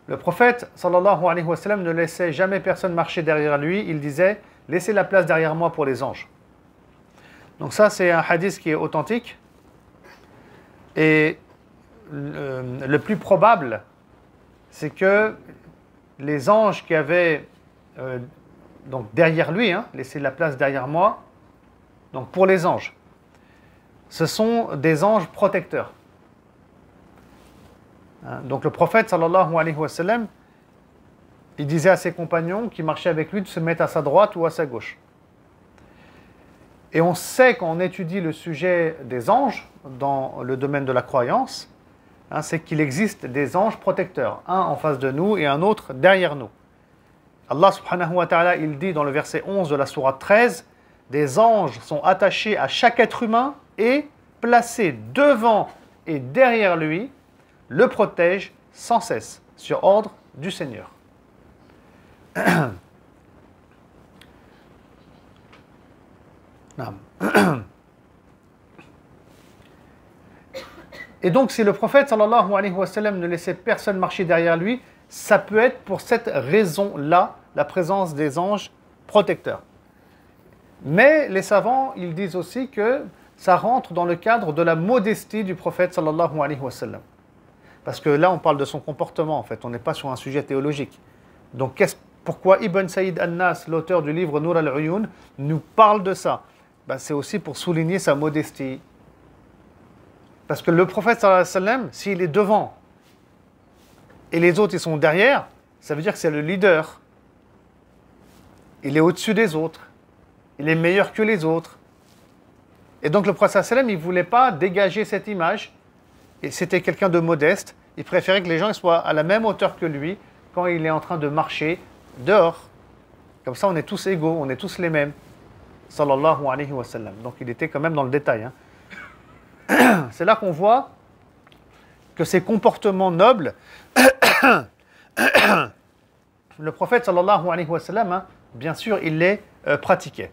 Le prophète sallallahu alayhi wa sallam ne laissait jamais personne marcher derrière lui. Il disait « Laissez la place derrière moi pour les anges ». Donc ça, c'est un hadith qui est authentique. Et le plus probable, c'est que les anges qui avaient donc derrière lui, laissez la place derrière moi, donc pour les anges, ce sont des anges protecteurs. Donc le prophète sallallahu alayhi wa sallam, il disait à ses compagnons qui marchaient avec lui de se mettre à sa droite ou à sa gauche. Et on sait quand on étudie le sujet des anges dans le domaine de la croyance, c'est qu'il existe des anges protecteurs, un en face de nous et un autre derrière nous. Allah subhanahu wa ta'ala, il dit dans le verset 11 de la sourate 13, des anges sont attachés à chaque être humain et placés devant et derrière lui, le protègent sans cesse, sur ordre du Seigneur. Et donc, si le prophète sallallahu alayhi wa sallam ne laissait personne marcher derrière lui, ça peut être pour cette raison-là, la présence des anges protecteurs. Mais les savants, ils disent aussi que ça rentre dans le cadre de la modestie du prophète sallallahu alayhi wa sallam. Parce que là, on parle de son comportement, en fait. On n'est pas sur un sujet théologique. Donc, pourquoi Ibn Saïd An-Nas, l'auteur du livre Nur al-Uyun, nous parle de ça? C'est aussi pour souligner sa modestie. Parce que le prophète sallallahu alayhi wa sallam, s'il est devant et les autres ils sont derrière, ça veut dire que c'est le leader. Il est au-dessus des autres. Il est meilleur que les autres. Et donc le prophète sallallahu alayhi wa sallam, il ne voulait pas dégager cette image. Et c'était quelqu'un de modeste. Il préférait que les gens soient à la même hauteur que lui quand il est en train de marcher dehors. Comme ça, on est tous égaux, on est tous les mêmes. Sallallahu alayhi wa sallam. Donc il était quand même dans le détail. C'est là qu'on voit que ces comportements nobles, le prophète sallallahu alayhi wa sallam, bien sûr, il les pratiquait.